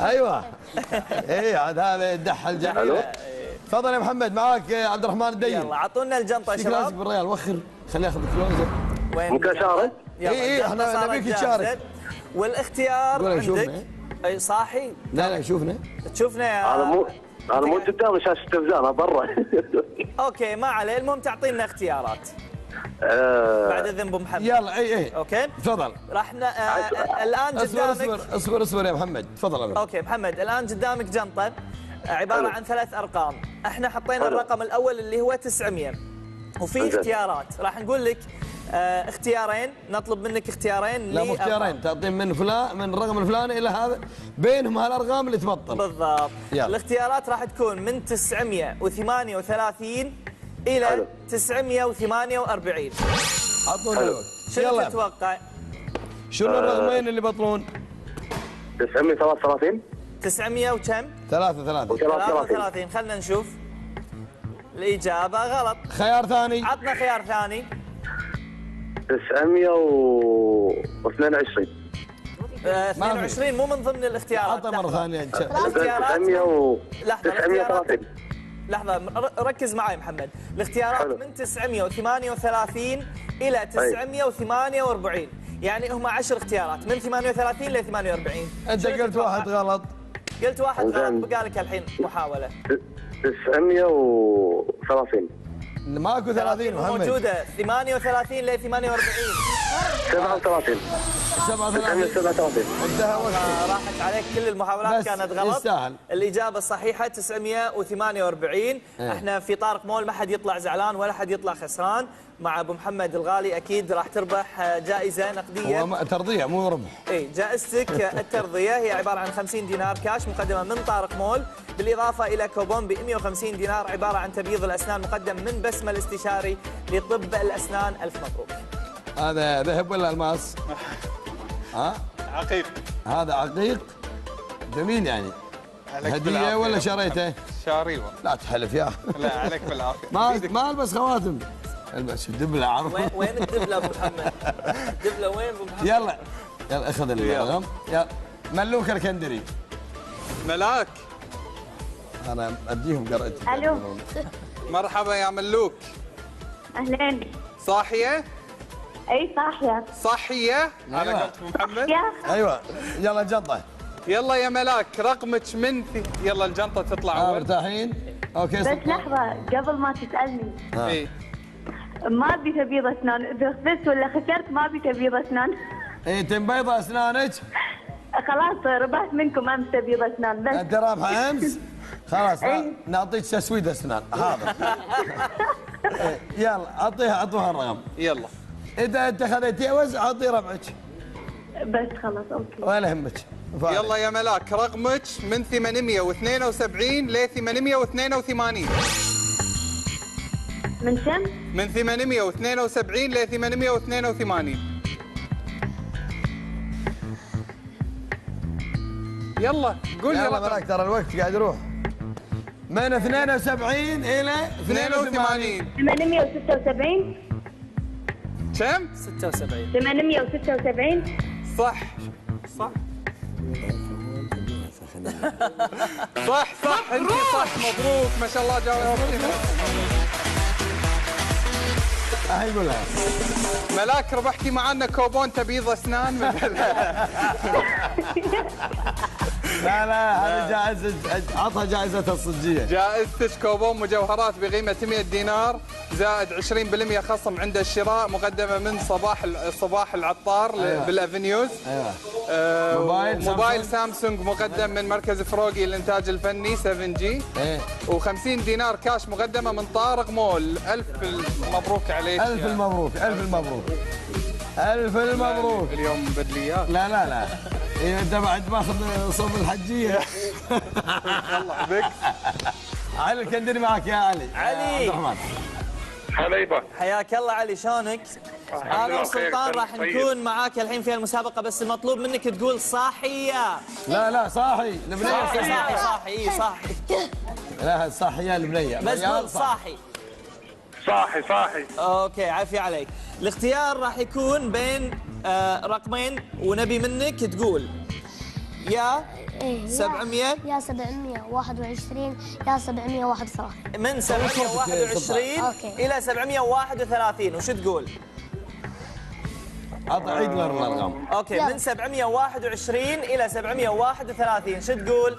ايوه اي عاد هذا الدحه الجميله. تفضل يا محمد، معاك عبد الرحمن الدين. يلا اعطونا الجنطه يا شباب. راسك شباب. بالريال وخر، خليني اخذ فلوسه. ممكن اشارك؟ اي احنا نبيك تشارك. والاختيار قول عندك. شوفنا. اي صاحي. لا شوفنا. تشوفنا يا انا مو قدام شاشه التلفزيون، انا برا. اوكي ما عليه، المهم تعطينا اختيارات. بعد اذن ابو محمد. يلا اي اوكي تفضل. راح الان قدامك. اصبر يا محمد، تفضل. اوكي محمد، الان قدامك جنطه عباره عن 3 ارقام، احنا حطينا الرقم الاول اللي هو 900، وفي اختيارات راح نقول لك اختيارين، نطلب منك اختيارين. لا مو اختيارين، تعطين من فلان من الرقم الفلاني الى هذا، بينهم هالارقام اللي تبطل. بالضبط. يلا. الاختيارات راح تكون من 938 الى 948. عطونا الوقت. شنو تتوقع؟ شنو الرقمين اللي بطلون؟ 933. 900 وكم؟ 33. خلنا نشوف. الإجابة غلط. خيار ثاني. عطنا خيار ثاني. 922. 22 مو من ضمن الاختيارات. عطها مرة ثانية. الاختيارات 930. لحظة ركز معي محمد. الاختيارات من 938 إلى 948، يعني هم 10 اختيارات من 38 ل 48. أنت قلت واحد غلط. قلت واحد غلط، بقى لك الحين محاولة. 930. ماكو 30 محمد. موجودة 38 ل 48. 37. 37. انتهى وقتك. راحت عليك كل المحاولات، كانت غلط. يستاهل. الإجابة الصحيحة 948. احنا في طارق مول ما حد يطلع زعلان ولا حد يطلع خسران. مع ابو محمد الغالي اكيد راح تربح جائزة نقدية. هو ترضية مو ربح. اي جائزتك الترضية هي عبارة عن 50 دينار كاش مقدمة من طارق مول، بالإضافة إلى كوبون ب 150 دينار عبارة عن تبييض الأسنان مقدم من بسمة الاستشاري لطب الأسنان. ألف مبروك. هذا ذهب ولا الماس؟ عقيق. هذا عقيق جميل يعني. هدية ولا شريته؟ شاري والله. لا تحلف يا لا عليك بالعافية. ما البس خواتم. البس الدبله عرض. وين الدبله ابو محمد؟ الدبله وين ابو محمد؟ يلا يلا اخذ الرقم. يلا ملوك الكندري. ملاك انا اديهم قرأتي. الو. مرحبا يا ملوك. اهلين. صاحيه؟ اي صاحيه. صاحيه على أيوة. قولة محمد. يا ايوه يلا جنطه. يلا يا ملاك رقمك من يلا الجنطه تطلع اول. مرتاحين؟ اوكي. بس لحظه قبل ما تسالني، اي ما ابي تبيض اسنان، اذا خسرت ولا خسرت ما ابي تبيض اسنان. اي تنبيض اسنانك؟ خلاص ربحت منكم امس تبيض اسنان بس. انت رابحه امس؟ خلاص إيه. نعطيك تسويد اسنان. حاضر. إيه، يلا اعطوها الرقم. يلا اذا انت خذيتي وز اعطي ربعك بس خلاص اوكي. ولا يهمك. يلا يا ملاك رقمك من 872 ل 882. من كم؟ من 872 ل 882. يلا قول لي يلا رقم. ملاك ترى الوقت قاعد يروح. من 72 الى 82. 876. كم؟ 76. 876. صح صح صح انت صح. مبروك ما شاء الله جاوبتي. هاي قولها. ملاك ربحتي معنا كوبون تبييض اسنان. لا هذه جائزة، عطها جائزة الصجية. جائزتك كوبون مجوهرات بقيمة 100 دينار زائد 20% خصم عند الشراء، مقدمة من صباح العطار. أيوة. بالافنيوز. ايوه. موبايل سامسونج مقدم من مركز فروقي للإنتاج الفني 7G. ايه. و50 دينار كاش مقدمة من طارق مول. ألف مبروك عليك. الف المبروك. الف المبروك. الف المبروك. اليوم بدليات. لا إيه انت بعد ماخذ صوب الحجيه. يلا بك. علي الكندري معك يا علي. علي. عبد الرحمن. حبيبه. حياك الله علي، شلونك؟ انا لله وسلطان بخير. راح نكون معاك الحين في المسابقه، بس المطلوب منك تقول صاحيه. لا صاحي البنيه. صاحي اي صاحي. لا صاحيه البنيه. بس قول صاحي. صاحي. اوكي عافية عليك. الاختيار راح يكون بين رقمين، ونبي منك تقول يا إيه، 700 يا 721 يا 731. من 721 أوكي. إلى 731. وش تقول؟ عيد الارقام. اوكي يلا. من 721 إلى 731 شو تقول؟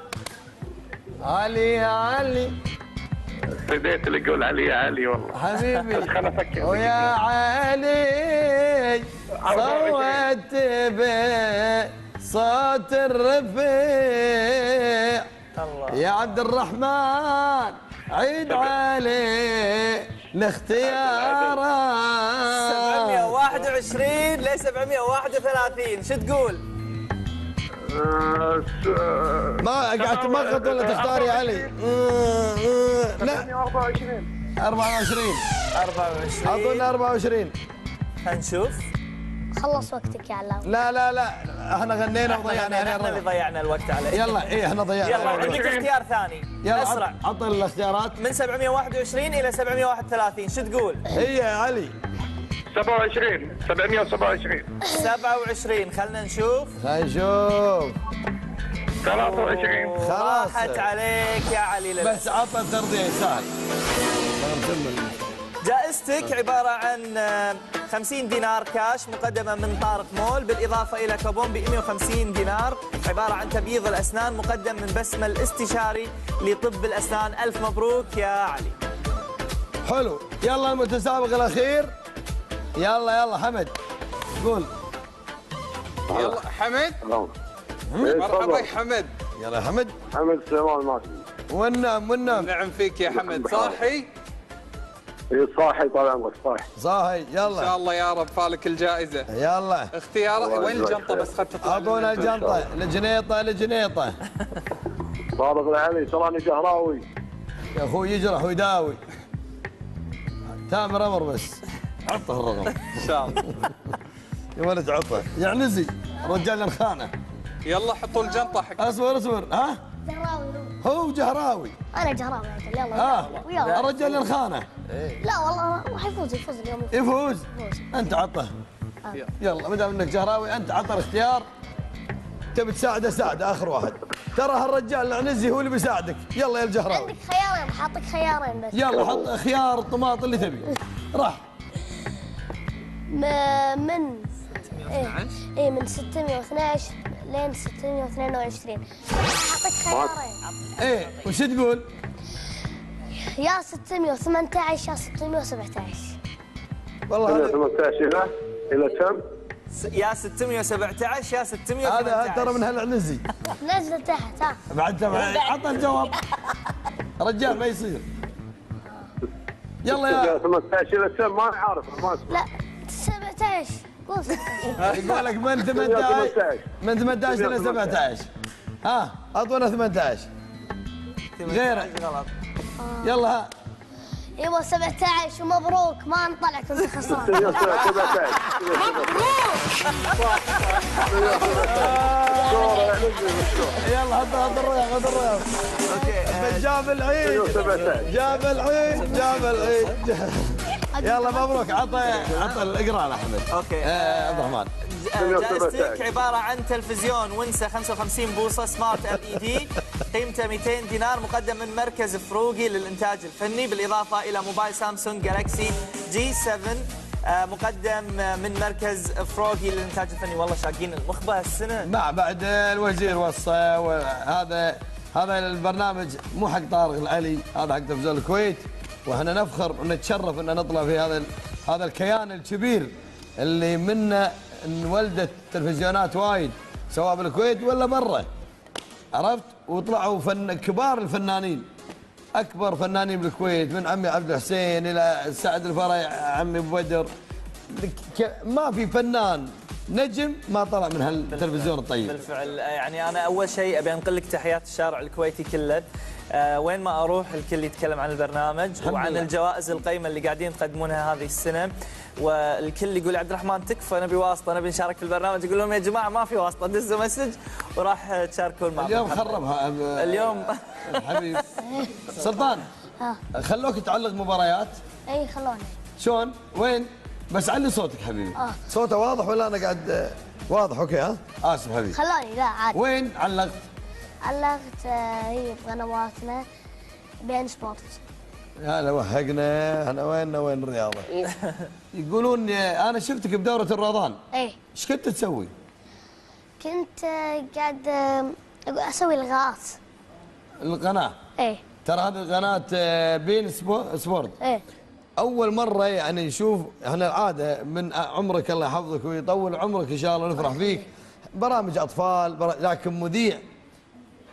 علي بديت اللي يقول علي يا علي والله. حبيبي. بس خلنا افكر. ويا علي صوت بصوت الرفيع. الله. يا عبد الرحمن عيد علي الاختيارات. 721 ل 731 شو تقول؟ ما قاعد تمغط ولا تختار يا علي؟ لا 24. اعطونا 24. خلينا نشوف. خلص وقتك يا علام. لا احنا غنينا وضيعنا احنا اللي عليه. ضيعنا الوقت عليه. يلا ايه احنا ضيعنا. يلا عندك اختيار ثاني. يلا اسرع. عط الاختيارات. من 721 إلى 731 شو تقول؟ هي يا علي 27. 727. 27. خلنا نشوف. خلينا نشوف. 23. خلاص راحت عليك يا علي للأسف. بس عطى الترضيه سهل. جائزتك عبارة عن 50 دينار كاش مقدمة من طارق مول، بالإضافة إلى كوبون ب 150 دينار عبارة عن تبييض الأسنان مقدم من بسمة الاستشاري لطب الأسنان. ألف مبروك يا علي. حلو. يلا المتسابق الاخير. يلا حمد قول. يلا حمد. مرحبا يا حمد. يلا حمد. حمد سليمان ماشي. والنعم نعم فيك يا حمد. صاحي اي صاحي طال عمرك صاحي. ان شاء يلا الله يا رب فالك الجائزه. يلا اختيار وين الجنطه بس خلت تطلع. اعطونا الجنطه. الجنيطه صادق العلي تراني شهراوي. يا اخوي يجرح ويداوي. تامر امر بس عطه الرقم ان شاء الله. يا ولد عطه يعنزي رجال الخانه. يلا حطوا الجنطه حق. اصبر ها زهراوي. هو جهراوي. انا جهراوي عدل. يلا يلا. الرجال الخانه. لا والله راح يفوز اليوم. يفوز. انت عطه. يلا ما دام انك جهراوي انت عطه الاختيار. تبي تساعده ساعده اخر واحد. ترى هالرجال العنزي هو اللي بيساعدك. يلا يا الجهراوي. عندك خيارين، حاطك خيارين بس. يلا حط خيار الطماط اللي تبي. راح. من ايه من 612 لين 622. حاطك خيارين. ايه وش تقول؟ يا 618 يا 617. والله هذا 18 الى كم؟ يا 617 يا 618. هذا ترى من هالعنزي. نزل تحت ها. بعد عط الجواب. رجال ما يصير. يلا يا 18 الى كم؟ ما عارف ما اسمع. لا 17. قول 17. يقول لك من 18 من 18 الى 17. ها اطول 18 غيره غلط. يلا ها ايوه 17 ومبروك ما انطلع كنت خسران. يلا هذا الرياض هذا الرياض. اوكي جاب العيد جاب العيد جاب العيد. يلا مبروك عطى اقرا احمد. اوكي عبد الرحمن. جائزتك عبارة عن تلفزيون وينسا 55 بوصة سمارت LED قيمته 200 دينار مقدم من مركز فروقي للإنتاج الفني، بالإضافة إلى موبايل سامسونج جالاكسي G7 مقدم من مركز فروقي للإنتاج الفني. والله شاقين المخبة هالسنة. بعد الوزير وصى. وهذا البرنامج مو حق طارق العلي، هذا حق تلفزيون الكويت، واحنا نفخر ونتشرف ان نطلع في هذا الكيان الكبير اللي منا انولدت تلفزيونات وايد سواء بالكويت ولا برا. عرفت؟ وطلعوا كبار الفنانين، اكبر فنانين بالكويت، من عمي عبد الحسين الى سعد الفرع عمي ابو بدر. ما في فنان نجم ما طلع من هالتلفزيون الطيب. بالفعل يعني انا اول شيء ابي انقل لك تحيات الشارع الكويتي كله. وين ما اروح الكل يتكلم عن البرنامج وعن الجوائز القيمه اللي قاعدين تقدمونها هذه السنه، والكل يقول عبد الرحمن تكفى نبي واسطه نبي نشارك في البرنامج. اقول لهم يا جماعه ما في واسطه، دزوا مسج وراح تشاركون معنا. اليوم خربها اليوم حبيب سلطان. خلوك تعلق مباريات. اي خلوني. شلون؟ وين؟ بس علي صوتك حبيبي. صوته واضح ولا انا قاعد واضح؟ اوكي ها؟ اسف حبيبي. خلوني لا عادي. وين علقت؟ علقت هي بقنواتنا بين سبورت. هلا وهقنا احنا وين الرياضه؟ يقولون انا شفتك بدوره الرضان. ايه. ايش كنت تسوي؟ كنت قاعد اسوي الغاءات. القناه. ايه. ترى هذه القناه بين سبورت. ايه. اول مره يعني نشوف احنا العاده من عمرك الله يحفظك ويطول عمرك ان شاء الله نفرح فيك، برامج اطفال لكن مذيع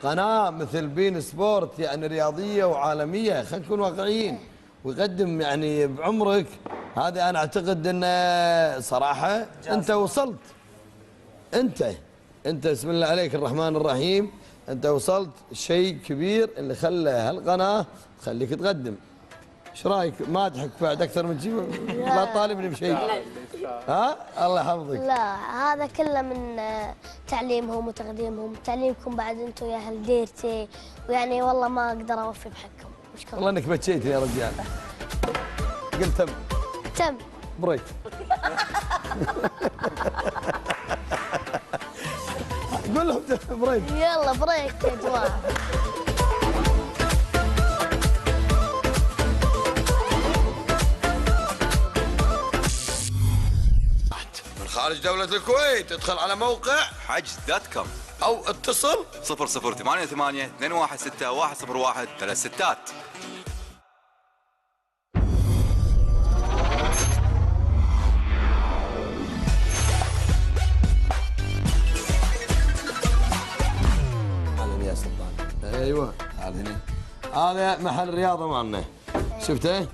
قناه مثل بين سبورت يعني رياضيه وعالميه، خلينا نكون واقعيين، ويقدم يعني بعمرك هذه انا اعتقد انه صراحه انت وصلت. انت بسم الله عليك الرحمن الرحيم، انت وصلت شيء كبير اللي خلى هالقناه تخليك تقدم. ايش رايك؟ ما اضحك بعد اكثر من شيء؟ لا طالبني بشيء. ها؟ الله يحفظك. لا هذا كله من تعليمهم وتقديمهم، تعليمكم بعد انتم يا اهل ديرتي، ويعني والله ما اقدر اوفي بحقكم. مشكور. والله انك بكيت يا رجال. قلت تم. بريك. قول لهم بريك. يلا بريك يا جماعه. خارج دولة الكويت ادخل على موقع حجز.com او اتصل 0088 216 101 36. اهلا يا سلطان. ايوه تعال هنا. هذا محل رياضة معنا. شفته؟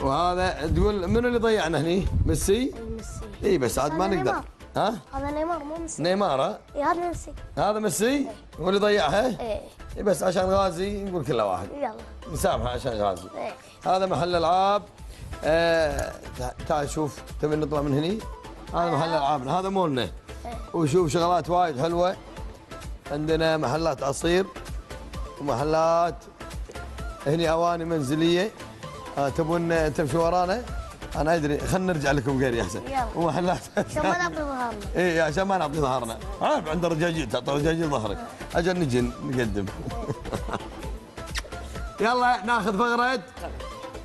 وهذا تقول منو اللي ضيعنا هني؟ ميسي؟ ميسي. اي بس عاد ما هذا نقدر. نيمار. ها؟ هذا نيمار مو ميسي. نيمار ها؟ اي هذا ميسي. هذا ميسي؟ هو اللي ضيعها؟ ايه. اي بس عشان غازي نقول كله واحد. يلا. نسامحه عشان غازي. ايه. هذا محل العاب. تعال شوف تبي نطلع من هني؟ هذا محل العابنا، هذا مولنا. وشوف شغلات وايد حلوه. عندنا محلات عصير ومحلات هني اواني منزليه. تبون تمشوا ورانا؟ انا ادري، خلينا نرجع لكم غيري احسن. يلا. ومحلات عشان ما نعطي ظهرنا. اي عشان ما نعطي ظهرنا. عارف عند الرجاجيل تعطي الرجاجيل ظهرك. اجل نجي نقدم. يلا ناخذ فقره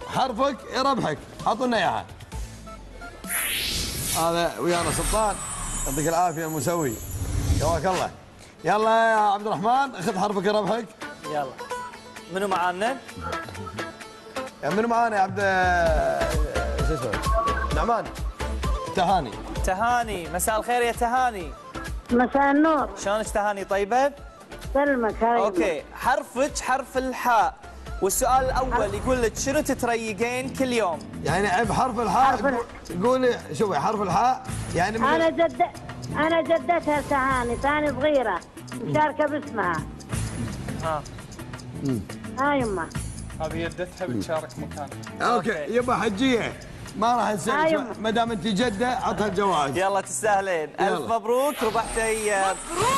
حرفك ربحك، اعطونا اياها. هذا ويانا سلطان، يعطيك العافيه المسوي، جواك الله. يلا يا عبد الرحمن خذ حرفك ربحك. يلا منو معانا؟ منو معانا يا عبد شو اسمه؟ نعمان. تهاني. تهاني، مساء الخير يا تهاني. مساء النور. شلونك تهاني؟ طيبة؟ سلمك هاي. اوكي، حرفك حرف الحاء، والسؤال الاول يقول لك شنو تتريقين كل يوم؟ يعني بحرف الحاء قولي. شوفي حرف الحاء يعني انا جدتها تهاني، ثاني صغيره مشاركه باسمها. هاي يمه. هذه يدتها بتشارك مكان. اوكي يبا حجيه، ما راح نسال ما دام انت جده عطها الجوائز. يلا تستاهلين. الف مبروك، ربحتي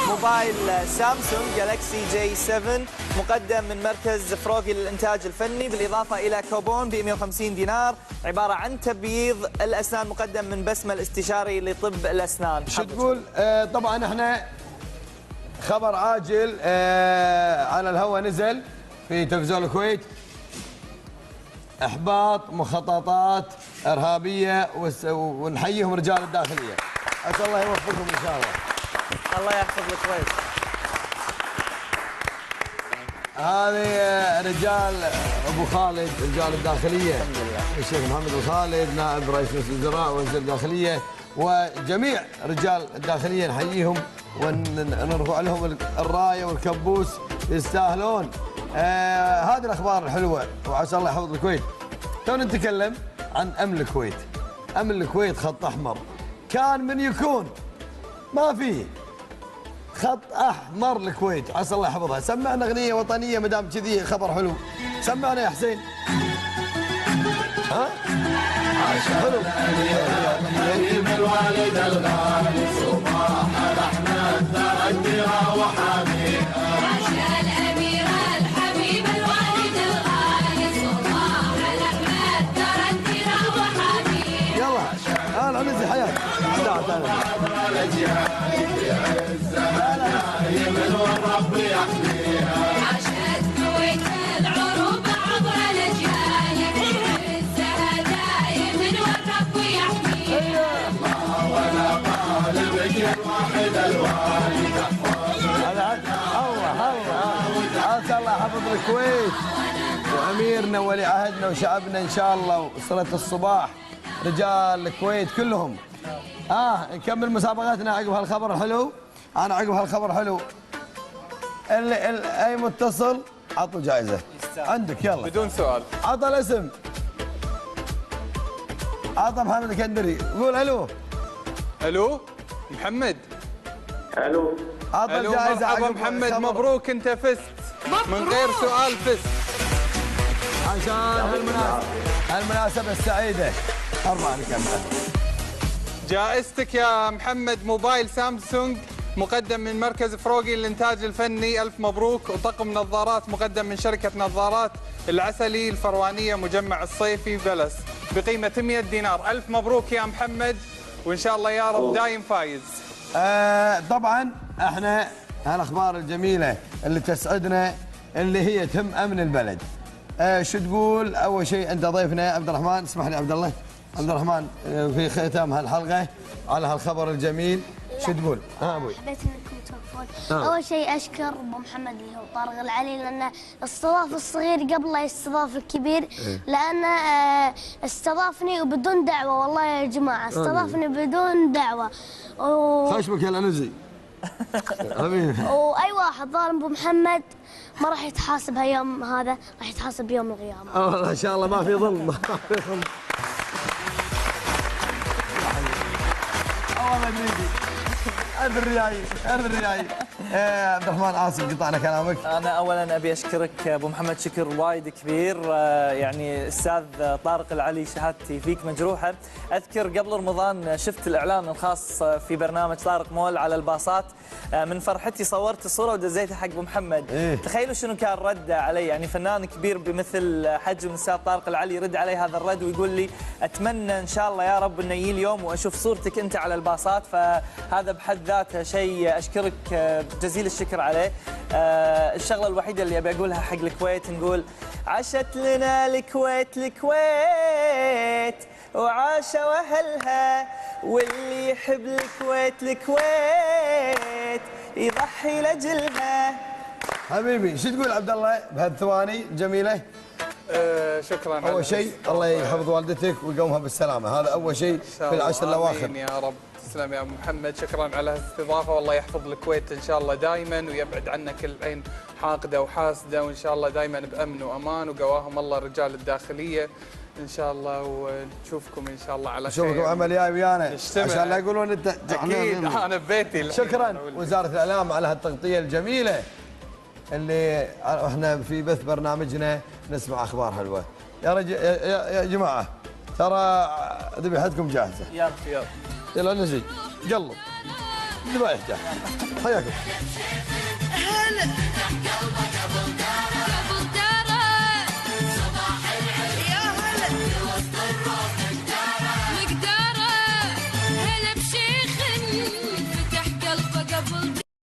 موبايل سامسونج جالكسي جي 7 مقدم من مركز فروغي للانتاج الفني، بالاضافه الى كوبون ب 150 دينار عباره عن تبييض الاسنان مقدم من بسمه الاستشاري لطب الاسنان. شو تقول؟ طبعا احنا خبر عاجل على الهواء نزل في تلفزيون الكويت، احباط مخططات ارهابيه ونحييهم رجال الداخليه. اسال الله يوفقهم ان شاء الله. الله يحفظ الكويت. هذه رجال ابو خالد رجال الداخليه، الشيخ محمد ابو خالد نائب رئيس الوزراء وزير الداخليه وجميع رجال الداخليه نحييهم ونرفع لهم الرايه والكبوس، يستاهلون. هذه الاخبار الحلوه وعسى الله يحفظ الكويت. تو نتكلم عن امن الكويت. امن الكويت خط احمر، كان من يكون ما فيه خط احمر الكويت، عسى الله يحفظها. سمعنا اغنيه وطنيه ما دام كذي خبر حلو، سمعنا يا حسين. ها؟ حلو. كريم الوالد الغالي صباح الاحمد تركها وحاميها. عشا الامير الحبيب الوالد الغالي صباح الاحمد تركها وحاميها. يلا انا عزيزي حياك. والرب يحميها. عاشت الكويت العروبة عبر الأجيال، عزها دايم والرب يحميها. الله ولا قالب واحد الوالد عسى الله يحفظ الكويت واميرنا ولي عهدنا وشعبنا ان شاء الله وصلة الصباح رجال الكويت كلهم. نكمل مسابقاتنا عقب هالخبر الحلو. انا عقب هالخبر الحلو اي متصل عطوا جائزه عندك. يلا بدون سؤال. عطى الاسم. عطى محمد الكندري. قول الو. الو محمد. الو. عطى الو الجائزه مرحبا محمد، مبروك انت فزت. من غير سؤال فزت. عشان هالمناسبه السعيده 4 نكمل. جائزتك يا محمد موبايل سامسونج مقدم من مركز فروغي للإنتاج الفني، ألف مبروك. وطقم نظارات مقدم من شركة نظارات العسلي الفروانية مجمع الصيفي بلس بقيمة 100 دينار. ألف مبروك يا محمد، وإن شاء الله يا رب دايم فايز. طبعا احنا هالأخبار الجميلة اللي تسعدنا اللي هي تهم أمن البلد. شو تقول؟ أول شيء أنت ضيفنا عبد الرحمن، اسمح لي عبد الله. عبد الرحمن في ختام هالحلقة على هالخبر الجميل شو تقول؟ ابوي. حبيت انكم توقفون. اول شيء اشكر ابو محمد اللي هو طارق العلي لانه استضاف الصغير قبل لا يستضاف الكبير، لانه استضافني وبدون دعوه. والله يا جماعه استضافني بدون دعوه. خشمك يا الانزي. واي واحد ظالم ابو محمد ما راح يتحاسب هاليوم هذا، راح يتحاسب يوم القيامه. والله ان شاء الله ما في ظلم. ما في ظلم. ارث الرياي ارث الرياي. عبد الرحمن اسف قطعنا كلامك. أنا أولاً أبي أشكرك أبو محمد شكر وايد كبير. يعني أستاذ طارق العلي شهادتي فيك مجروحة. أذكر قبل رمضان شفت الإعلان الخاص في برنامج طارق مول على الباصات، من فرحتي صورت الصورة ودزيتها حق أبو محمد. تخيلوا شنو كان رد علي، يعني فنان كبير بمثل حجم الأستاذ طارق العلي يرد علي هذا الرد ويقول لي أتمنى إن شاء الله يا رب إنه يجي اليوم وأشوف صورتك أنت على الباصات، فهذا بحد ذاته شيء أشكرك جزيل الشكر عليه. الشغلة الوحيدة اللي أبي أقولها حق الكويت، نقول عاشت لنا الكويت الكويت وعاشوا أهلها، واللي يحب الكويت الكويت يضحي لأجلها. حبيبي شو تقول عبد الله بهالثواني الجميله؟ شكرا. اول شيء الله يحفظ والدتك ويقومها بالسلامه، هذا اول شيء في العشر الاواخر. امين يا رب. تسلم يا ابو محمد، شكرا على هالاستضافه، والله يحفظ الكويت ان شاء الله دائما ويبعد عنا كل عين حاقده وحاسده، وان شاء الله دائما بامن وامان، وقواهم الله الرجال الداخليه ان شاء الله، ونشوفكم ان شاء الله على خير. نشوفكم عمل جاي ويانا نجتمع. عشان لا يقولون انت اكيد انا ببيتي. شكرا وزاره الاعلام على هالتغطيه الجميله اللي احنا في بث برنامجنا نسمع اخبار حلوه. يا جماعه ترى ذبيحتكم جاهزه. يلا يلا نزي قلب ذبايح جاهزه. حياكم.